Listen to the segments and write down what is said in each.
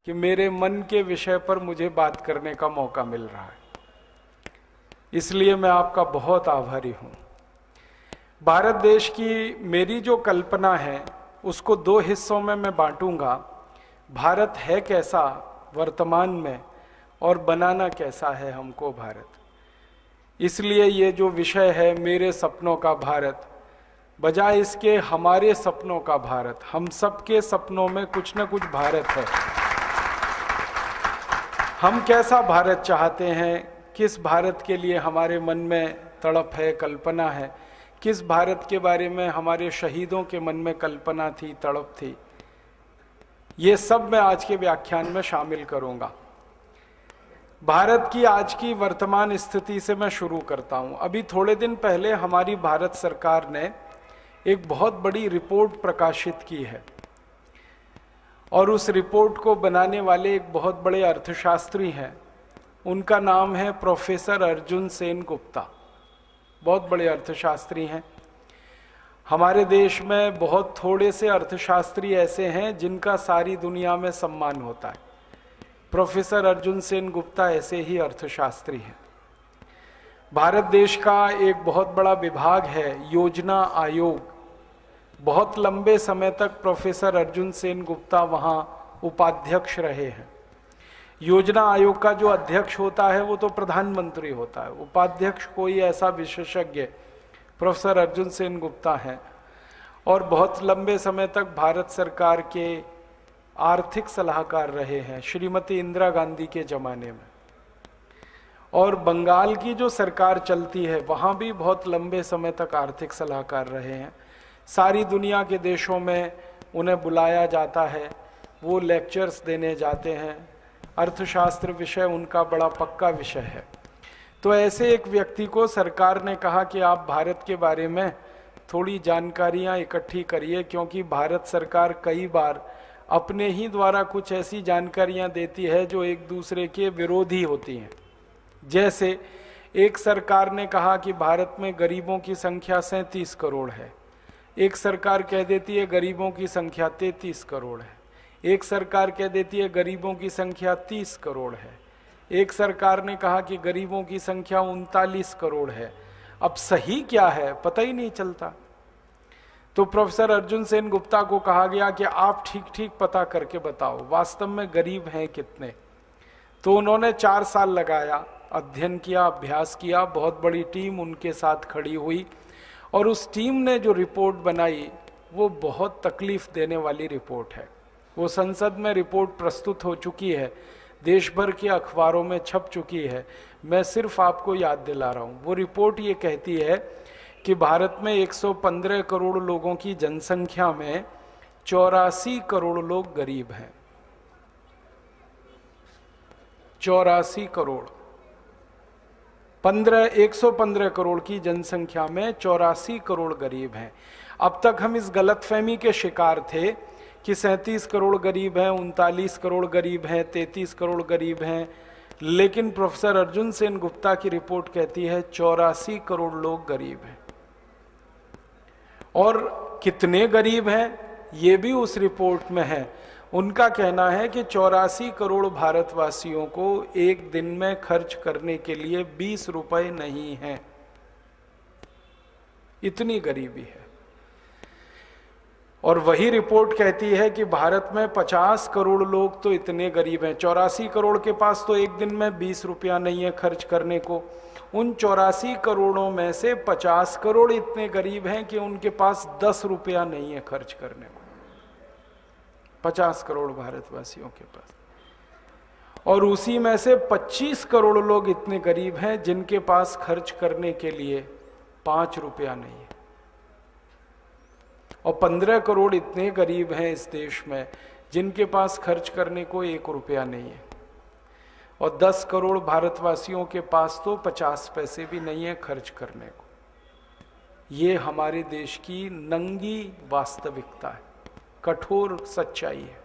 कि मेरे मन के विषय पर मुझे बात करने का मौका मिल रहा है, इसलिए मैं आपका बहुत आभारी हूं। भारत देश की मेरी जो कल्पना है उसको दो हिस्सों में मैं बांटूंगा। भारत है कैसा वर्तमान में और बनाना कैसा है हमको भारत। इसलिए ये जो विषय है मेरे सपनों का भारत, बजाय इसके हमारे सपनों का भारत, हम सबके सपनों में कुछ न कुछ भारत है। हम कैसा भारत चाहते हैं, किस भारत के लिए हमारे मन में तड़प है, कल्पना है, किस भारत के बारे में हमारे शहीदों के मन में कल्पना थी, तड़प थी, ये सब मैं आज के व्याख्यान में शामिल करूंगा। भारत की आज की वर्तमान स्थिति से मैं शुरू करता हूं। अभी थोड़े दिन पहले हमारी भारत सरकार ने एक बहुत बड़ी रिपोर्ट प्रकाशित की है और उस रिपोर्ट को बनाने वाले एक बहुत बड़े अर्थशास्त्री हैं। उनका नाम है प्रोफेसर अर्जुन सेन गुप्ता। बहुत बड़े अर्थशास्त्री हैं। हमारे देश में बहुत थोड़े से अर्थशास्त्री ऐसे हैं जिनका सारी दुनिया में सम्मान होता है। प्रोफेसर अर्जुन सेन गुप्ता ऐसे ही अर्थशास्त्री हैं। भारत देश का एक बहुत बड़ा विभाग है योजना आयोग। बहुत लंबे समय तक प्रोफेसर अर्जुन सेन गुप्ता वहां उपाध्यक्ष रहे हैं। योजना आयोग का जो अध्यक्ष होता है वो तो प्रधानमंत्री होता है, उपाध्यक्ष कोई ऐसा विशेषज्ञ प्रोफेसर अर्जुन सेन गुप्ता हैं। और बहुत लंबे समय तक भारत सरकार के आर्थिक सलाहकार रहे हैं श्रीमती इंदिरा गांधी के जमाने में। और बंगाल की जो सरकार चलती है वहां भी बहुत लंबे समय तक आर्थिक सलाहकार रहे हैं। सारी दुनिया के देशों में उन्हें बुलाया जाता है, वो लेक्चर्स देने जाते हैं। अर्थशास्त्र विषय उनका बड़ा पक्का विषय है। तो ऐसे एक व्यक्ति को सरकार ने कहा कि आप भारत के बारे में थोड़ी जानकारियां इकट्ठी करिए, क्योंकि भारत सरकार कई बार अपने ही द्वारा कुछ ऐसी जानकारियां देती है जो एक दूसरे के विरोधी होती हैं। जैसे एक सरकार ने कहा कि भारत में गरीबों की संख्या 37 करोड़ है, एक सरकार कह देती है गरीबों की संख्या 33 करोड़ है, एक सरकार कह देती है गरीबों की संख्या 30 करोड़ है, एक सरकार ने कहा कि गरीबों की संख्या 39 करोड़ है। अब सही क्या है पता ही नहीं चलता। तो प्रोफेसर अर्जुन सेन गुप्ता को कहा गया कि आप ठीक ठीक पता करके बताओ वास्तव में गरीब हैं कितने। तो उन्होंने 4 साल लगाया, अध्ययन किया, अभ्यास किया। बहुत बड़ी टीम उनके साथ खड़ी हुई और उस टीम ने जो रिपोर्ट बनाई वो बहुत तकलीफ देने वाली रिपोर्ट है। वो संसद में रिपोर्ट प्रस्तुत हो चुकी है, देश भर के अखबारों में छप चुकी है। मैं सिर्फ आपको याद दिला रहा हूँ। वो रिपोर्ट ये कहती है कि भारत में 115 करोड़ लोगों की जनसंख्या में 84 करोड़ लोग गरीब हैं। 84 करोड़, 115 करोड़ की जनसंख्या में 84 करोड़ गरीब हैं। अब तक हम इस गलतफहमी के शिकार थे कि 37 करोड़ गरीब हैं, 39 करोड़ गरीब हैं, 33 करोड़ गरीब हैं। लेकिन प्रोफेसर अर्जुन सेन गुप्ता की रिपोर्ट कहती है 84 करोड़ लोग गरीब हैं। और कितने गरीब हैं ये भी उस रिपोर्ट में है। उनका कहना है कि 84 करोड़ भारतवासियों को एक दिन में खर्च करने के लिए 20 रुपए नहीं है। इतनी गरीबी है। और वही रिपोर्ट कहती है कि भारत में 50 करोड़ लोग तो इतने गरीब हैं, 84 करोड़ के पास तो एक दिन में 20 रुपया नहीं है खर्च करने को। उन 84 करोड़ों में से 50 करोड़ इतने गरीब हैं कि उनके पास 10 रुपया नहीं है खर्च करने को। 50 करोड़ भारतवासियों के पास। और उसी में से 25 करोड़ लोग इतने गरीब हैं जिनके पास खर्च करने के लिए 5 रुपया नहीं है। और 15 करोड़ इतने गरीब हैं इस देश में जिनके पास खर्च करने को 1 रुपया नहीं है। और 10 करोड़ भारतवासियों के पास तो 50 पैसे भी नहीं है खर्च करने को। ये हमारे देश की नंगी वास्तविकता है, कठोर सच्चाई है।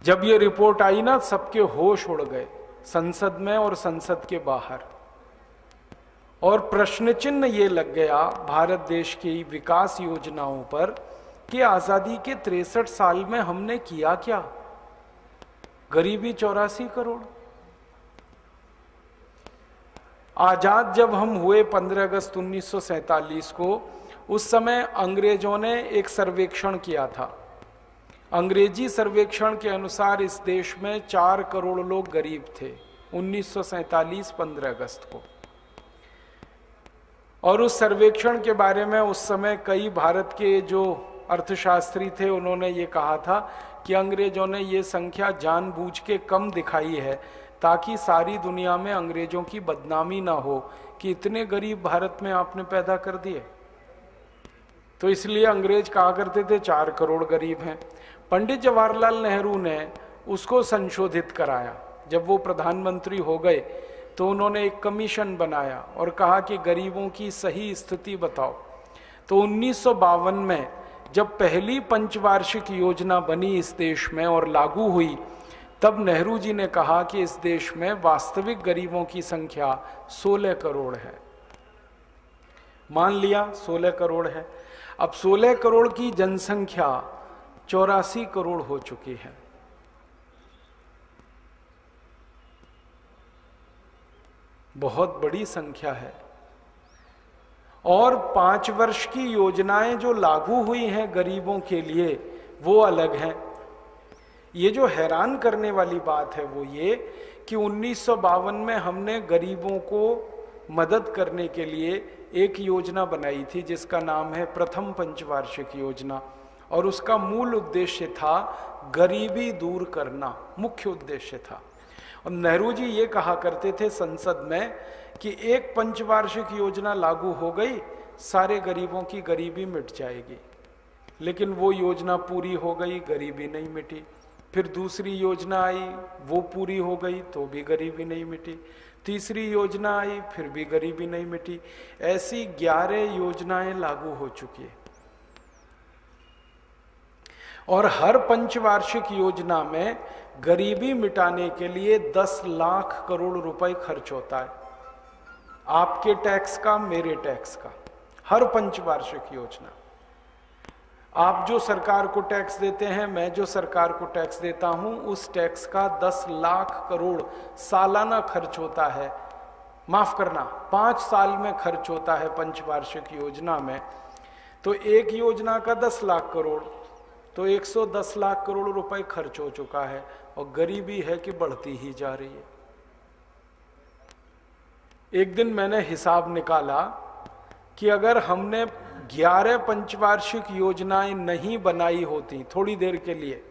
जब ये रिपोर्ट आई ना, सबके होश उड़ गए, संसद में और संसद के बाहर। और प्रश्न चिन्ह ये लग गया भारत देश की विकास योजनाओं पर कि आजादी के 63 साल में हमने किया क्या। गरीबी 84 करोड़। आजाद जब हम हुए 15 अगस्त 1947 को, उस समय अंग्रेजों ने एक सर्वेक्षण किया था। अंग्रेजी सर्वेक्षण के अनुसार इस देश में 4 करोड़ लोग गरीब थे 1947 15 अगस्त को। और उस सर्वेक्षण के बारे में उस समय कई भारत के जो अर्थशास्त्री थे उन्होंने ये कहा था कि अंग्रेजों ने ये संख्या जानबूझ के कम दिखाई है ताकि सारी दुनिया में अंग्रेजों की बदनामी ना हो कि इतने गरीब भारत में आपने पैदा कर दिए। तो इसलिए अंग्रेज कहा करते थे 4 करोड़ गरीब हैं। पंडित जवाहरलाल नेहरू ने उसको संशोधित कराया। जब वो प्रधानमंत्री हो गए तो उन्होंने एक कमीशन बनाया और कहा कि गरीबों की सही स्थिति बताओ। तो 1952 में जब पहली पंचवार्षिक योजना बनी इस देश में और लागू हुई, तब नेहरू जी ने कहा कि इस देश में वास्तविक गरीबों की संख्या 16 करोड़ है। मान लिया 16 करोड़ है। अब 16 करोड़ की जनसंख्या 84 करोड़ हो चुकी है। बहुत बड़ी संख्या है। और 5 वर्ष की योजनाएं जो लागू हुई हैं गरीबों के लिए वो अलग हैं। ये जो हैरान करने वाली बात है वो ये कि 1952 में हमने गरीबों को मदद करने के लिए एक योजना बनाई थी जिसका नाम है प्रथम पंचवार्षिक योजना, और उसका मूल उद्देश्य था गरीबी दूर करना, मुख्य उद्देश्य था। और नेहरू जी ये कहा करते थे संसद में कि एक पंचवार्षिक योजना लागू हो गई, सारे गरीबों की गरीबी मिट जाएगी। लेकिन वो योजना पूरी हो गई, गरीबी नहीं मिटी। फिर दूसरी योजना आई, वो पूरी हो गई तो भी गरीबी नहीं मिटी। तीसरी योजना आई, फिर भी गरीबी नहीं मिटी। ऐसी 11 योजनाएं लागू हो चुकी है। और हर पंचवार्षिक योजना में गरीबी मिटाने के लिए 10 लाख करोड़ रुपए खर्च होता है, आपके टैक्स का, मेरे टैक्स का। हर पंचवार्षिक योजना, आप जो सरकार को टैक्स देते हैं, मैं जो सरकार को टैक्स देता हूं, उस टैक्स का 10 लाख करोड़ सालाना खर्च होता है। माफ करना, 5 साल में खर्च होता है पंचवार्षिक योजना में। तो एक योजना का 10 लाख करोड़, तो 110 लाख करोड़ रुपए खर्च हो चुका है। और गरीबी है कि बढ़ती ही जा रही है। एक दिन मैंने हिसाब निकाला कि अगर हमने 11 पंचवार्षिक योजनाएं नहीं बनाई होती थोड़ी देर के लिए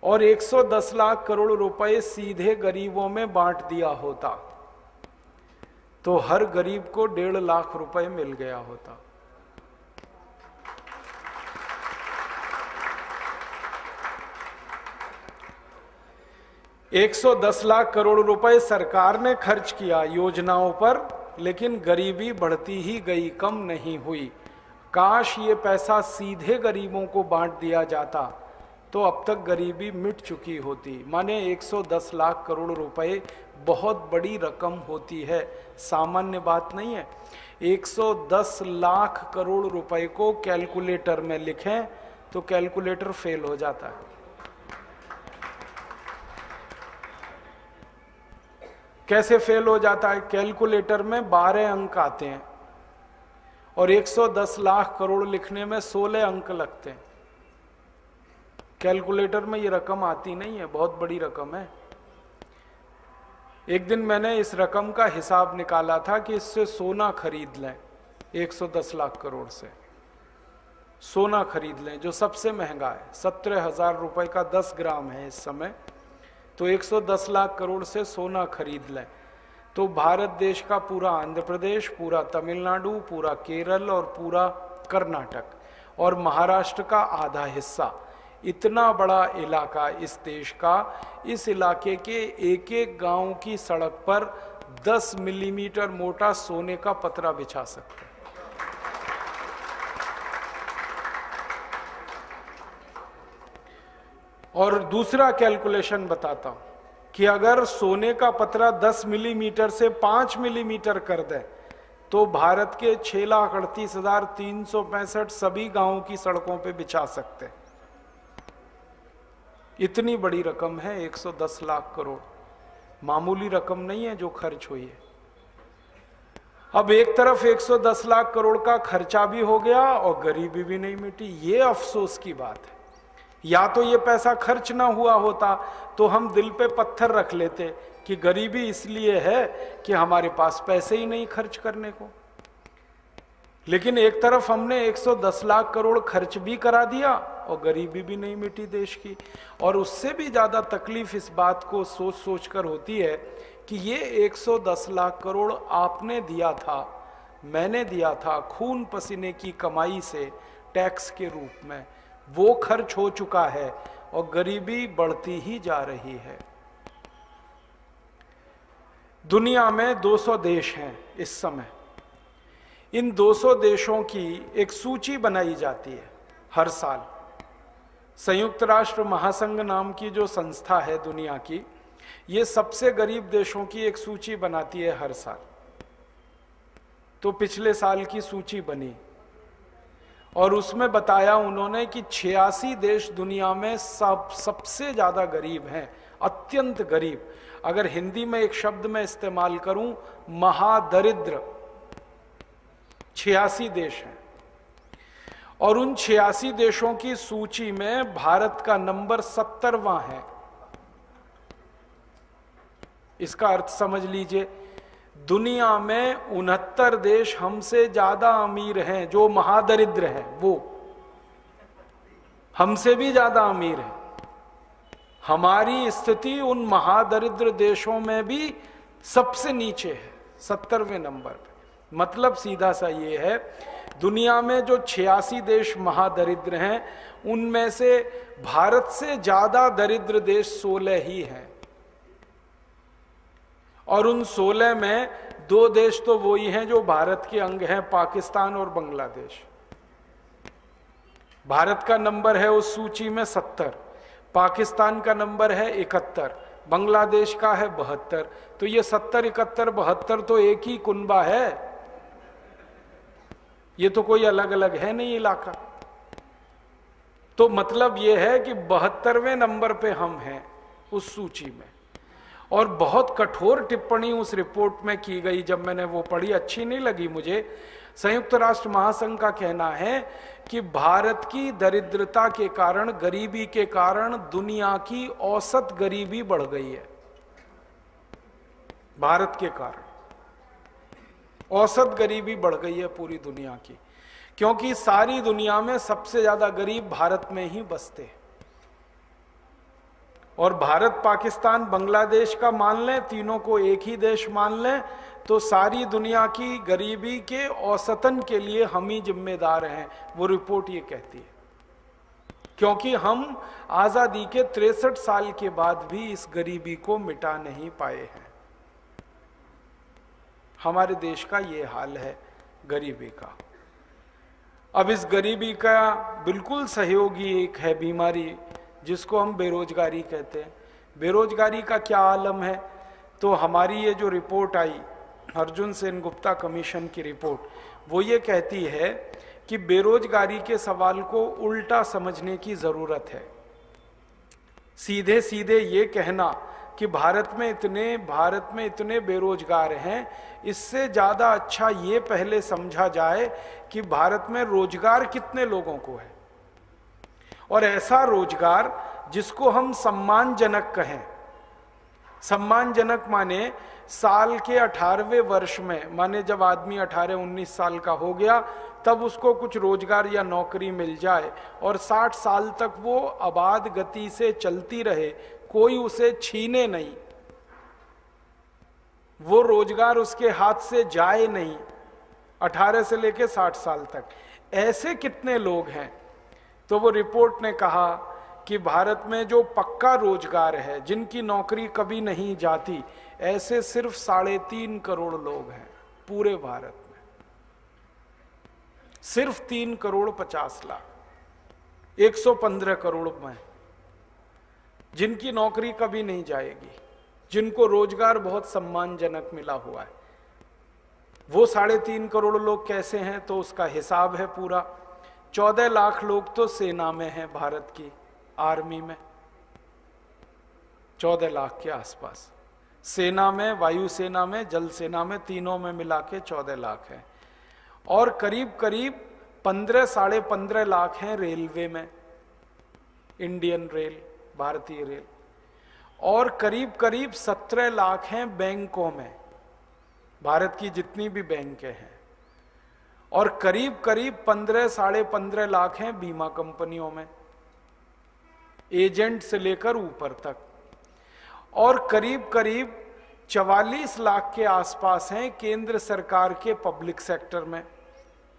और 110 लाख करोड़ रुपए सीधे गरीबों में बांट दिया होता, तो हर गरीब को 1.5 लाख रुपए मिल गया होता। $110 लाख करोड़ रुपए सरकार ने खर्च किया योजनाओं पर, लेकिन गरीबी बढ़ती ही गई, कम नहीं हुई। काश ये पैसा सीधे गरीबों को बांट दिया जाता तो अब तक गरीबी मिट चुकी होती। माने 110 लाख करोड़ रुपए बहुत बड़ी रकम होती है, सामान्य बात नहीं है। 110 लाख करोड़ रुपए को कैलकुलेटर में लिखें तो कैलकुलेटर फेल हो जाता है। कैसे फेल हो जाता है? कैलकुलेटर में 12 अंक आते हैं और 110 लाख करोड़ लिखने में 16 अंक लगते हैं। कैलकुलेटर में ये रकम आती नहीं है, बहुत बड़ी रकम है। एक दिन मैंने इस रकम का हिसाब निकाला था कि इससे सोना खरीद लें, 110 लाख करोड़ से सोना खरीद लें जो सबसे महंगा है, 17,000 रुपए का 10 ग्राम है इस समय। तो 110 लाख करोड़ से सोना खरीद लें तो भारत देश का पूरा आंध्र प्रदेश, पूरा तमिलनाडु, पूरा केरल और पूरा कर्नाटक और महाराष्ट्र का आधा हिस्सा, इतना बड़ा इलाका इस देश का, इस इलाके के एक एक गांव की सड़क पर 10 मिलीमीटर मोटा सोने का पतरा बिछा सकते हैं। और दूसरा कैलकुलेशन बताता हूं कि अगर सोने का पतरा 10 मिलीमीटर से 5 मिलीमीटर कर दें तो भारत के 6,38,365 सभी गांवों की सड़कों पे बिछा सकते हैं। इतनी बड़ी रकम है 110 लाख करोड़, मामूली रकम नहीं है जो खर्च हुई है। अब एक तरफ 110 लाख करोड़ का खर्चा भी हो गया और गरीबी भी नहीं मिटी। ये अफसोस की बात है। या तो ये पैसा खर्च ना हुआ होता तो हम दिल पे पत्थर रख लेते कि गरीबी इसलिए है कि हमारे पास पैसे ही नहीं खर्च करने को। लेकिन एक तरफ हमने 110 लाख करोड़ खर्च भी करा दिया और गरीबी भी नहीं मिटी देश की। और उससे भी ज्यादा तकलीफ इस बात को सोच सोच कर होती है कि ये 110 लाख करोड़ आपने दिया था, मैंने दिया था खून पसीने की कमाई से टैक्स के रूप में, वो खर्च हो चुका है और गरीबी बढ़ती ही जा रही है। दुनिया में 200 देश हैं इस समय। इन 200 देशों की एक सूची बनाई जाती है हर साल। संयुक्त राष्ट्र महासंघ नाम की जो संस्था है दुनिया की, ये सबसे गरीब देशों की एक सूची बनाती है हर साल। तो पिछले साल की सूची बनी और उसमें बताया उन्होंने कि 86 देश दुनिया में सबसे ज्यादा गरीब हैं, अत्यंत गरीब। अगर हिंदी में एक शब्द में इस्तेमाल करूं, महादरिद्र 86 देश हैं। और उन 86 देशों की सूची में भारत का नंबर 70वां है। इसका अर्थ समझ लीजिए, दुनिया में 69 देश हमसे ज्यादा अमीर हैं, जो महादरिद्र हैं वो हमसे भी ज्यादा अमीर हैं। हमारी स्थिति उन महादरिद्र देशों में भी सबसे नीचे है, 70वें नंबर पे। मतलब सीधा सा ये है, दुनिया में जो 86 देश महादरिद्र हैं उनमें से भारत से ज्यादा दरिद्र देश 16 ही हैं। और उन 16 में 2 देश तो वो ही हैं जो भारत के अंग हैं, पाकिस्तान और बांग्लादेश। भारत का नंबर है उस सूची में 70, पाकिस्तान का नंबर है 71, बांग्लादेश का है 72। तो ये 70, 71, 72 तो एक ही कुनबा है, ये तो कोई अलग अलग है नहीं इलाका। तो मतलब ये है कि 72वें नंबर पे हम हैं उस सूची में। और बहुत कठोर टिप्पणी उस रिपोर्ट में की गई, जब मैंने वो पढ़ी अच्छी नहीं लगी मुझे। संयुक्त राष्ट्र महासंघ का कहना है कि भारत की दरिद्रता के कारण, गरीबी के कारण दुनिया की औसत गरीबी बढ़ गई है। भारत के कारण औसत गरीबी बढ़ गई है पूरी दुनिया की, क्योंकि सारी दुनिया में सबसे ज्यादा गरीब भारत में ही बसते हैं। और भारत, पाकिस्तान, बांग्लादेश का मान लें, तीनों को एक ही देश मान लें, तो सारी दुनिया की गरीबी के औसतन के लिए हम ही जिम्मेदार हैं, वो रिपोर्ट ये कहती है। क्योंकि हम आजादी के 63 साल के बाद भी इस गरीबी को मिटा नहीं पाए हैं। हमारे देश का ये हाल है गरीबी का। अब इस गरीबी का बिल्कुल सहयोगी एक है बीमारी, जिसको हम बेरोजगारी कहते हैं। बेरोजगारी का क्या आलम है? तो हमारी ये जो रिपोर्ट आई, अर्जुन सेन गुप्ता कमीशन की रिपोर्ट, वो ये कहती है कि बेरोजगारी के सवाल को उल्टा समझने की जरूरत है। सीधे सीधे ये कहना कि भारत में इतने बेरोजगार हैं, इससे ज्यादा अच्छा ये पहले समझा जाए कि भारत में रोजगार कितने लोगों को है, और ऐसा रोजगार जिसको हम सम्मानजनक कहें। सम्मानजनक माने साल के 18वें वर्ष में, माने जब आदमी 18-19 साल का हो गया तब उसको कुछ रोजगार या नौकरी मिल जाए और 60 साल तक वो आबाद गति से चलती रहे, कोई उसे छीने नहीं, वो रोजगार उसके हाथ से जाए नहीं, 18 से लेके 60 साल तक। ऐसे कितने लोग हैं? तो वो रिपोर्ट ने कहा कि भारत में जो पक्का रोजगार है, जिनकी नौकरी कभी नहीं जाती, ऐसे सिर्फ 3.5 करोड़ लोग हैं पूरे भारत में। सिर्फ 3,50,00,000, 115 करोड़ में जिनकी नौकरी कभी नहीं जाएगी, जिनको रोजगार बहुत सम्मानजनक मिला हुआ है। वो 3.5 करोड़ लोग कैसे हैं, तो उसका हिसाब है पूरा। 14 लाख लोग तो सेना में हैं, भारत की आर्मी में, 14 लाख के आसपास। सेना में, वायुसेना में, जल सेना में, तीनों में मिला के 14 लाख हैं। और करीब करीब 15-15.5 लाख हैं रेलवे में, इंडियन रेल, भारतीय रेल। और करीब करीब 17 लाख हैं बैंकों में, भारत की जितनी भी बैंकें हैं। और करीब करीब 15-15.5 लाख हैं बीमा कंपनियों में, एजेंट से लेकर ऊपर तक। और करीब करीब 44 लाख के आसपास हैं केंद्र सरकार के पब्लिक सेक्टर में,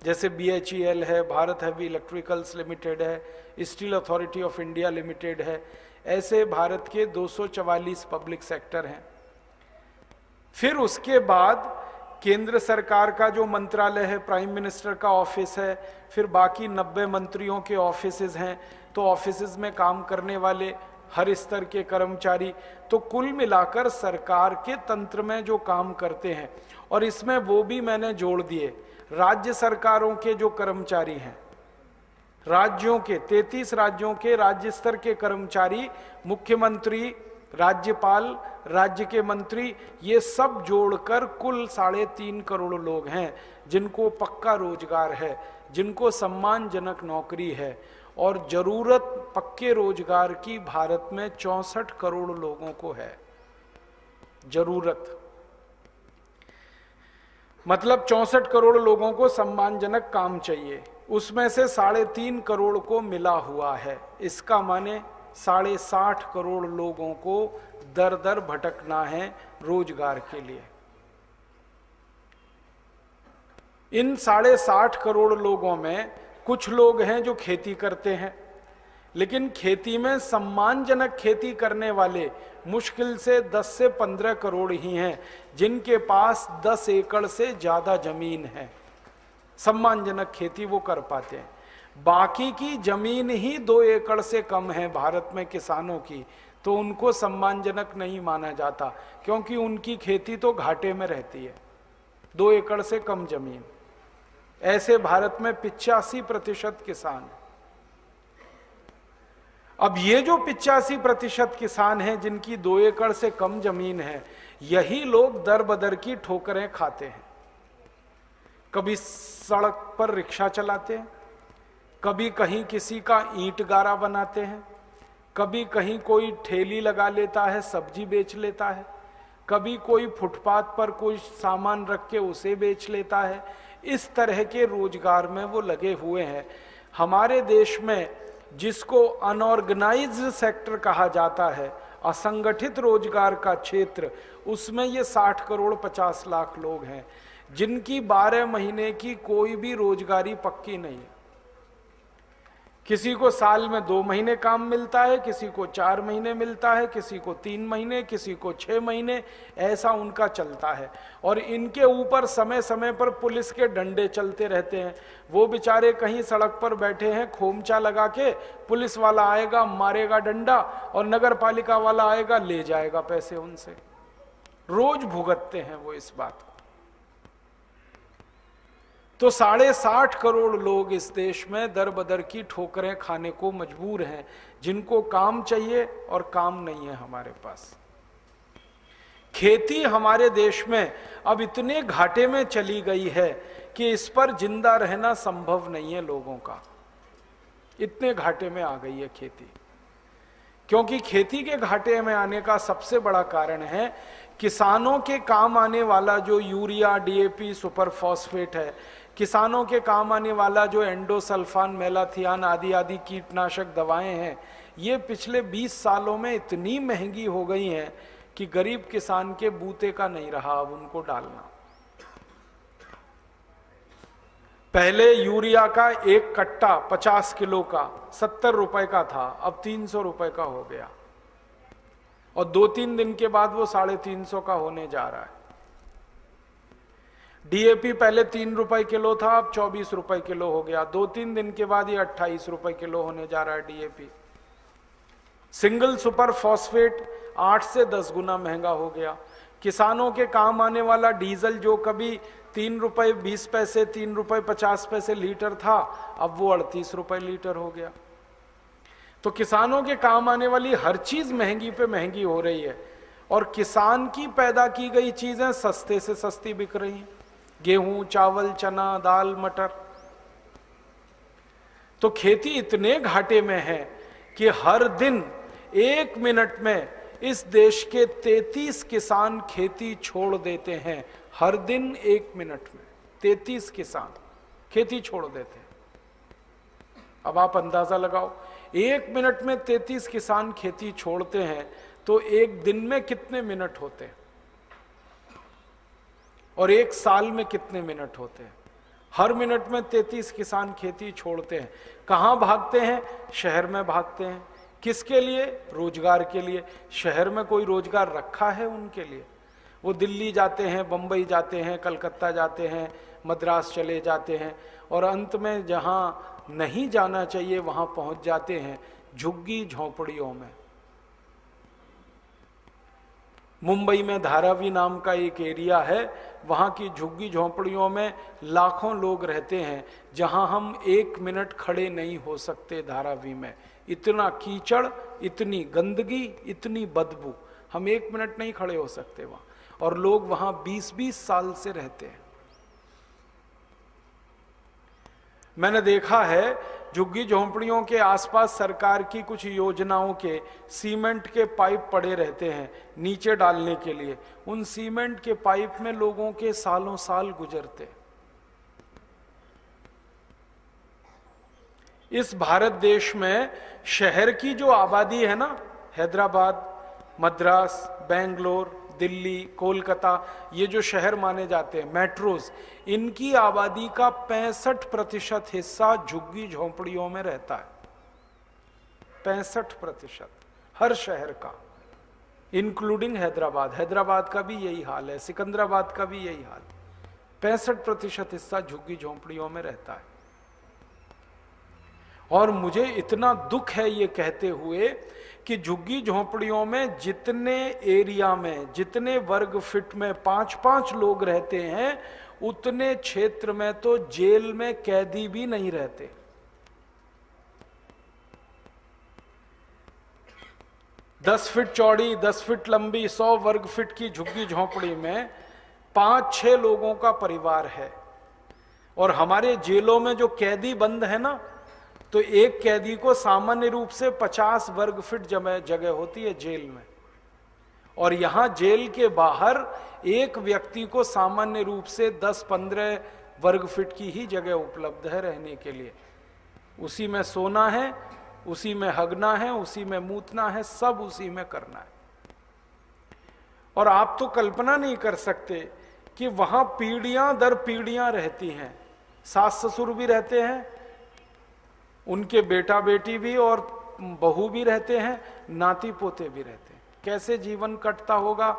जैसे BHEL है, भारत हैवी इलेक्ट्रिकल्स लिमिटेड है, steel authority of India limited है। ऐसे भारत के 244 पब्लिक सेक्टर हैं। फिर उसके बाद केंद्र सरकार का जो मंत्रालय है, प्राइम मिनिस्टर का ऑफिस है, फिर बाकी 90 मंत्रियों के ऑफिसेज हैं, तो ऑफिसेज में काम करने वाले हर स्तर के कर्मचारी, तो कुल मिलाकर सरकार के तंत्र में जो काम करते हैं। और इसमें वो भी मैंने जोड़ दिए, राज्य सरकारों के जो कर्मचारी हैं, राज्यों के 33 राज्यों के राज्य स्तर के कर्मचारी, मुख्यमंत्री, राज्यपाल, राज्य के मंत्री, ये सब जोड़कर कुल 3.5 करोड़ लोग हैं जिनको पक्का रोजगार है, जिनको सम्मानजनक नौकरी है। और जरूरत पक्के रोजगार की भारत में 64 करोड़ लोगों को है जरूरत। मतलब 64 करोड़ लोगों को सम्मानजनक काम चाहिए, उसमें से 3.5 करोड़ को मिला हुआ है। इसका माने 60.5 करोड़ लोगों को दर दर भटकना है रोजगार के लिए। इन 60.5 करोड़ लोगों में कुछ लोग हैं जो खेती करते हैं, लेकिन खेती में सम्मानजनक खेती करने वाले मुश्किल से 10 से 15 करोड़ ही हैं जिनके पास 10 एकड़ से ज्यादा जमीन है, सम्मानजनक खेती वो कर पाते हैं। बाकी की जमीन ही 2 एकड़ से कम है भारत में किसानों की, तो उनको सम्मानजनक नहीं माना जाता, क्योंकि उनकी खेती तो घाटे में रहती है, 2 एकड़ से कम जमीन। ऐसे भारत में 85% किसान। अब ये जो 85% किसान हैं जिनकी 2 एकड़ से कम जमीन है, यही लोग दर बदर की ठोकरें खाते हैं। कभी सड़क पर रिक्शा चलाते हैं, कभी कहीं किसी का ईंट गारा बनाते हैं, कभी कहीं कोई ठेली लगा लेता है, सब्जी बेच लेता है, कभी कोई फुटपाथ पर कोई सामान रख के उसे बेच लेता है। इस तरह के रोजगार में वो लगे हुए हैं। हमारे देश में जिसको अनऑर्गेनाइज्ड सेक्टर कहा जाता है, असंगठित रोजगार का क्षेत्र, उसमें ये 60 करोड़ 50 लाख लोग हैं जिनकी 12 महीने की कोई भी रोजगारी पक्की नहीं है। किसी को साल में 2 महीने काम मिलता है, किसी को 4 महीने मिलता है, किसी को 3 महीने, किसी को 6 महीने, ऐसा उनका चलता है। और इनके ऊपर समय समय पर पुलिस के डंडे चलते रहते हैं। वो बेचारे कहीं सड़क पर बैठे हैं, खोमचा लगा के, पुलिस वाला आएगा मारेगा डंडा, और नगर पालिका वाला आएगा ले जाएगा पैसे उनसे। रोज भुगतते हैं वो इस बात को। तो 60.5 करोड़ लोग इस देश में दर बदर की ठोकरें खाने को मजबूर हैं, जिनको काम चाहिए और काम नहीं है हमारे पास। खेती हमारे देश में अब इतने घाटे में चली गई है कि इस पर जिंदा रहना संभव नहीं है लोगों का, इतने घाटे में आ गई है खेती। क्योंकि खेती के घाटे में आने का सबसे बड़ा कारण है किसानों के काम आने वाला जो यूरिया, DAP, सुपर फॉस्फेट है, किसानों के काम आने वाला जो एंडोसल्फान, मेलाथियान आदि आदि कीटनाशक दवाएं हैं, ये पिछले 20 सालों में इतनी महंगी हो गई हैं कि गरीब किसान के बूते का नहीं रहा अब उनको डालना। पहले यूरिया का एक कट्टा 50 किलो का 70 रुपए का था, अब 300 रुपए का हो गया, और 2-3 दिन के बाद वो 350 का होने जा रहा है। DAP पहले 3 रुपए किलो था, अब 24 रुपए किलो हो गया, 2-3 दिन के बाद ये 28 रुपए किलो होने जा रहा है DAP। सिंगल सुपर फॉस्फेट 8 से 10 गुना महंगा हो गया। किसानों के काम आने वाला डीजल जो कभी ₹3.20, ₹3.50 लीटर था, अब वो ₹38 लीटर हो गया। तो किसानों के काम आने वाली हर चीज महंगी पे महंगी हो रही है, और किसान की पैदा की गई चीजें सस्ते से सस्ती बिक रही हैं। गेहूं, चावल, चना, दाल, मटर। तो खेती इतने घाटे में है कि हर दिन 1 मिनट में इस देश के 33 किसान खेती छोड़ देते हैं। हर दिन 1 मिनट में 33 किसान खेती छोड़ देते हैं। अब आप अंदाजा लगाओ, 1 मिनट में 33 किसान खेती छोड़ते हैं, तो एक दिन में कितने मिनट होते हैं, और 1 साल में कितने मिनट होते हैं। हर मिनट में 33 किसान खेती छोड़ते हैं। कहां भागते हैं? शहर में भागते हैं। किसके लिए? रोजगार के लिए। शहर में कोई रोजगार रखा है उनके लिए? वो दिल्ली जाते हैं, बंबई जाते हैं, कलकत्ता जाते हैं, मद्रास चले जाते हैं, और अंत में जहां नहीं जाना चाहिए वहां पहुंच जाते हैं, झुग्गी झोंपड़ियों में। मुंबई में धारावी नाम का एक एरिया है, वहां की झुग्गी झोंपड़ियों में लाखों लोग रहते हैं, जहां हम 1 मिनट खड़े नहीं हो सकते। धारावी में इतना कीचड़, इतनी गंदगी, इतनी बदबू, हम 1 मिनट नहीं खड़े हो सकते वहां, और लोग वहां 20-20 साल से रहते हैं। मैंने देखा है झुग्गी झोंपड़ियों के आसपास सरकार की कुछ योजनाओं के सीमेंट के पाइप पड़े रहते हैं नीचे डालने के लिए। उन सीमेंट के पाइप में लोगों के सालों साल गुजरते। इस भारत देश में शहर की जो आबादी है ना, हैदराबाद, मद्रास, बेंगलोर, दिल्ली, कोलकाता, ये जो शहर माने जाते हैं, मेट्रोज, इनकी आबादी का 65% हिस्सा झुग्गी झोंपड़ियों में रहता है। 65% हर शहर का, इंक्लूडिंग हैदराबाद। हैदराबाद का भी यही हाल है, सिकंदराबाद का भी यही हाल। 65% हिस्सा झुग्गी झोंपड़ियों में रहता है। और मुझे इतना दुख है ये कहते हुए कि झुग्गी झोंपड़ियों में जितने एरिया में, जितने वर्ग फीट में 5-5 लोग रहते हैं, उतने क्षेत्र में तो जेल में कैदी भी नहीं रहते। दस फीट चौड़ी, 10 फीट लंबी, 100 वर्ग फीट की झुग्गी झोंपड़ी में 5-6 लोगों का परिवार है। और हमारे जेलों में जो कैदी बंद है ना, तो एक कैदी को सामान्य रूप से 50 वर्ग फीट जगह होती है जेल में, और यहां जेल के बाहर एक व्यक्ति को सामान्य रूप से 10-15 वर्ग फीट की ही जगह उपलब्ध है रहने के लिए। उसी में सोना है, उसी में हगना है, उसी में मूतना है, सब उसी में करना है। और आप तो कल्पना नहीं कर सकते कि वहां पीढ़ियां दर पीढ़ियां रहती हैं। सास ससुर भी रहते हैं, उनके बेटा बेटी भी और बहू भी रहते हैं, नाती पोते भी रहते हैं। कैसे जीवन कटता होगा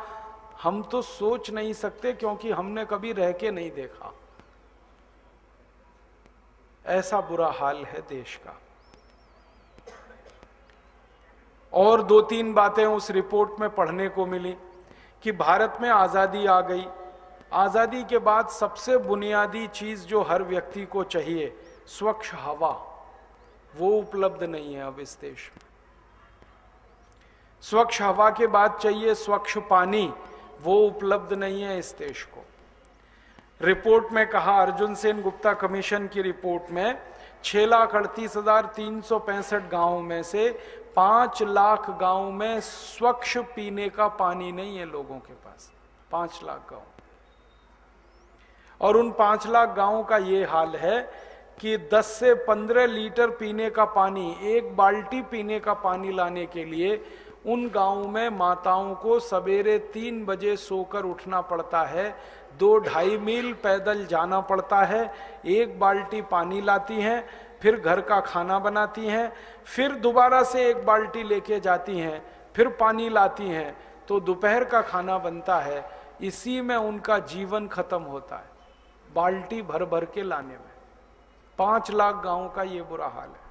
हम तो सोच नहीं सकते, क्योंकि हमने कभी रह के नहीं देखा। ऐसा बुरा हाल है देश का। और 2-3 बातें उस रिपोर्ट में पढ़ने को मिली कि भारत में आजादी आ गई। आजादी के बाद सबसे बुनियादी चीज जो हर व्यक्ति को चाहिए, स्वच्छ हवा, वो उपलब्ध नहीं है अब इस देश में। स्वच्छ हवा के बाद चाहिए स्वच्छ पानी, वो उपलब्ध नहीं है इस देश को। रिपोर्ट में कहा, अर्जुन सेन गुप्ता कमीशन की रिपोर्ट में 6,38,365 गांवों में से 5 लाख गांव में स्वच्छ पीने का पानी नहीं है लोगों के पास। 5 लाख गांव, और उन 5 लाख गांवों का ये हाल है कि 10 से 15 लीटर पीने का पानी, 1 बाल्टी पीने का पानी लाने के लिए उन गांवों में माताओं को सवेरे 3 बजे सोकर उठना पड़ता है, 2-2.5 मील पैदल जाना पड़ता है, 1 बाल्टी पानी लाती हैं, फिर घर का खाना बनाती हैं, फिर दोबारा से 1 बाल्टी लेके जाती हैं, फिर पानी लाती हैं, तो दोपहर का खाना बनता है। इसी में उनका जीवन खत्म होता है, बाल्टी भर भर के लाने में। 5 लाख गांवों का ये बुरा हाल है।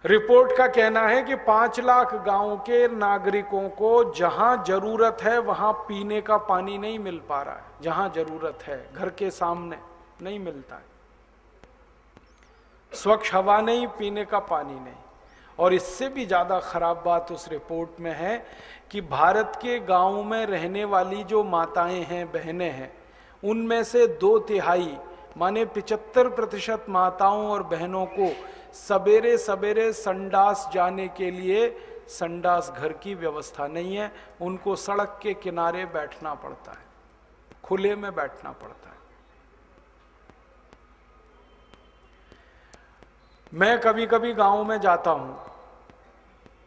रिपोर्ट का कहना है कि 5 लाख गांव के नागरिकों को जहां जरूरत है वहां पीने का पानी नहीं मिल पा रहा है, जहां जरूरत है घर के सामने नहीं मिलता है, स्वच्छ हवा नहीं, पीने का पानी नहीं। और इससे भी ज्यादा खराब बात उस रिपोर्ट में है कि भारत के गांव में रहने वाली जो माताएं हैं, बहनें हैं, उनमें से 2/3 माने 75% माताओं और बहनों को सवेरे सवेरे संडास जाने के लिए संडास घर की व्यवस्था नहीं है, उनको सड़क के किनारे बैठना पड़ता है, खुले में बैठना पड़ता है। मैं कभी कभी गांव में जाता हूं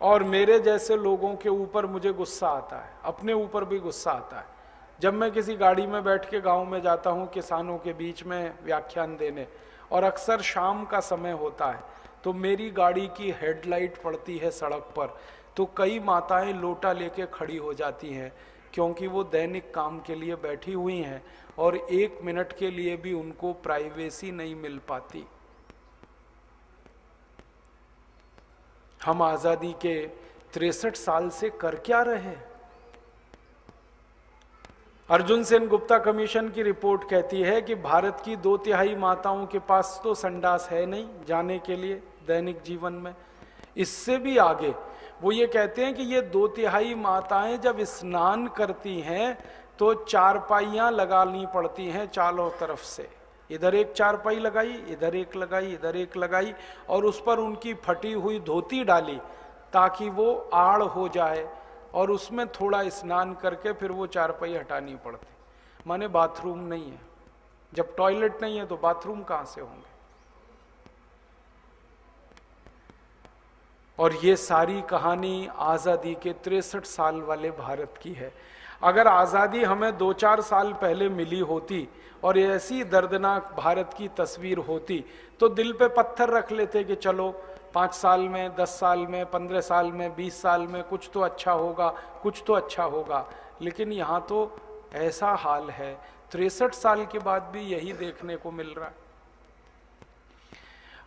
और मेरे जैसे लोगों के ऊपर मुझे गुस्सा आता है, अपने ऊपर भी गुस्सा आता है। जब मैं किसी गाड़ी में बैठ के गांव में जाता हूं किसानों के बीच में व्याख्यान देने, और अक्सर शाम का समय होता है, तो मेरी गाड़ी की हेडलाइट पड़ती है सड़क पर, तो कई माताएं लोटा लेके खड़ी हो जाती हैं, क्योंकि वो दैनिक काम के लिए बैठी हुई हैं और 1 मिनट के लिए भी उनको प्राइवेसी नहीं मिल पाती। हम आजादी के 63 साल से कर क्या रहे? अर्जुन सेन गुप्ता कमीशन की रिपोर्ट कहती है कि भारत की 2/3 माताओं के पास तो संडास है नहीं जाने के लिए दैनिक जीवन में। इससे भी आगे वो ये कहते हैं कि ये 2/3 माताएं जब स्नान करती हैं तो चारपाइयां लगानी पड़ती हैं चारों तरफ से, इधर एक चारपाई लगाई, इधर एक लगाई, इधर एक लगाई, और उस पर उनकी फटी हुई धोती डाली ताकि वो आड़ हो जाए, और उसमें थोड़ा स्नान करके फिर वो चारपाई हटानी पड़ती। माने बाथरूम नहीं है, जब टॉयलेट नहीं है तो बाथरूम कहां से होंगे? और ये सारी कहानी आजादी के 63 साल वाले भारत की है। अगर आजादी हमें 2-4 साल पहले मिली होती और ऐसी दर्दनाक भारत की तस्वीर होती तो दिल पे पत्थर रख लेते कि चलो 5 साल में, 10 साल में, 15 साल में, 20 साल में कुछ तो अच्छा होगा, कुछ तो अच्छा होगा। लेकिन यहाँ तो ऐसा हाल है, 63 साल के बाद भी यही देखने को मिल रहा है।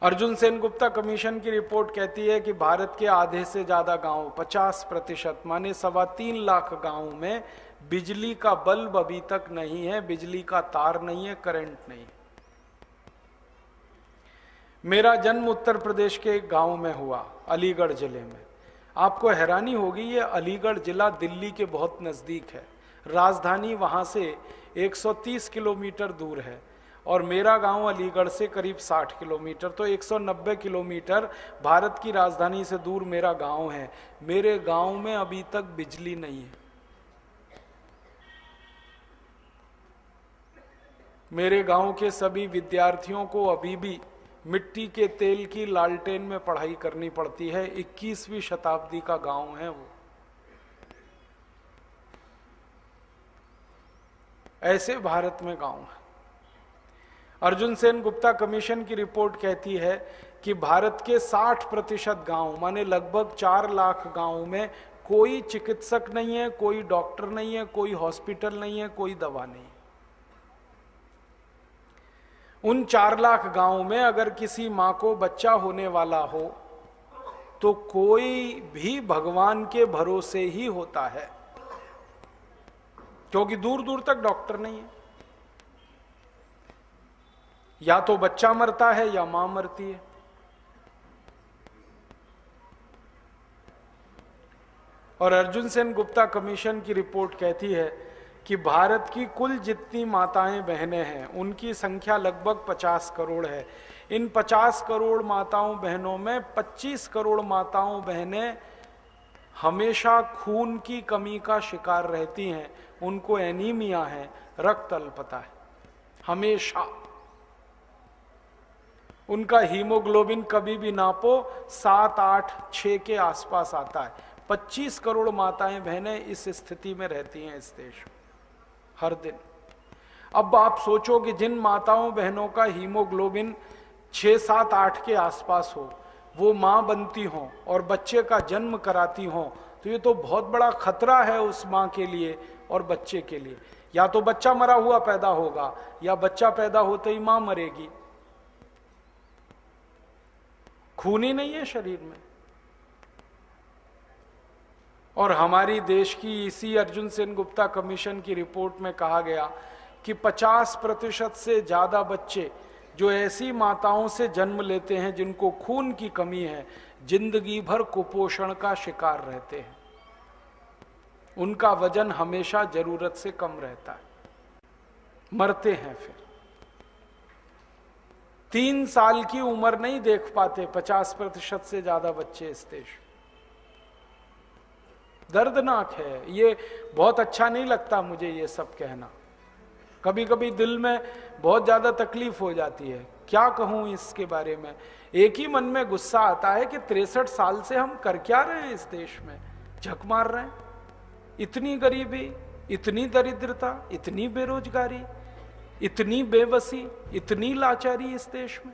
अर्जुन सेन गुप्ता कमीशन की रिपोर्ट कहती है कि भारत के आधे से ज्यादा गांव, 50% माने 3.25 लाख गांव में बिजली का बल्ब अभी तक नहीं है, बिजली का तार नहीं है, करंट नहीं है। मेरा जन्म उत्तर प्रदेश के एक गांव में हुआ, अलीगढ़ जिले में। आपको हैरानी होगी, ये अलीगढ़ जिला दिल्ली के बहुत नजदीक है, राजधानी वहां से 130 किलोमीटर दूर है, और मेरा गांव अलीगढ़ से करीब 60 किलोमीटर, तो 190 किलोमीटर भारत की राजधानी से दूर मेरा गांव है। मेरे गांव में अभी तक बिजली नहीं है। मेरे गांव के सभी विद्यार्थियों को अभी भी मिट्टी के तेल की लालटेन में पढ़ाई करनी पड़ती है। 21वीं शताब्दी का गांव है वो। ऐसे भारत में गांव है। अर्जुन सेन गुप्ता कमीशन की रिपोर्ट कहती है कि भारत के 60% गांव माने लगभग 4 लाख गांव में कोई चिकित्सक नहीं है, कोई डॉक्टर नहीं है, कोई हॉस्पिटल नहीं है, कोई दवा नहीं। उन 4 लाख गांव में अगर किसी मां को बच्चा होने वाला हो तो कोई भी भगवान के भरोसे ही होता है, क्योंकि दूर दूर तक डॉक्टर नहीं है। या तो बच्चा मरता है या मां मरती है। और अर्जुन सेन गुप्ता कमीशन की रिपोर्ट कहती है कि भारत की कुल जितनी माताएं बहनें हैं उनकी संख्या लगभग 50 करोड़ है। इन 50 करोड़ माताओं बहनों में 25 करोड़ माताओं बहनें हमेशा खून की कमी का शिकार रहती हैं। उनको एनीमिया है, रक्त अल्पता है, हमेशा। उनका हीमोग्लोबिन कभी भी नापो 7, 8, 6 के आसपास आता है। 25 करोड़ माताएं बहनें इस स्थिति में रहती हैं इस देश में हर दिन। अब आप सोचो कि जिन माताओं बहनों का हीमोग्लोबिन 6, 7, 8 के आसपास हो, वो मां बनती हो और बच्चे का जन्म कराती हो, तो ये तो बहुत बड़ा खतरा है उस मां के लिए और बच्चे के लिए। या तो बच्चा मरा हुआ पैदा होगा या बच्चा पैदा होते ही मां मरेगी। खून ही नहीं है शरीर में। और हमारी देश की इसी अर्जुन सेन गुप्ता कमीशन की रिपोर्ट में कहा गया कि 50% से ज्यादा बच्चे जो ऐसी माताओं से जन्म लेते हैं जिनको खून की कमी है, जिंदगी भर कुपोषण का शिकार रहते हैं। उनका वजन हमेशा जरूरत से कम रहता है, मरते हैं। फिर 3 साल की उम्र नहीं देख पाते 50% से ज्यादा बच्चे इस देश में। दर्दनाक है ये, बहुत अच्छा नहीं लगता मुझे ये सब कहना। कभी कभी दिल में बहुत ज्यादा तकलीफ हो जाती है, क्या कहूं इसके बारे में। एक ही मन में गुस्सा आता है कि 63 साल से हम कर क्या रहे हैं इस देश में, झक मार रहे हैं। इतनी गरीबी, इतनी दरिद्रता, इतनी बेरोजगारी, इतनी बेबसी, इतनी लाचारी इस देश में।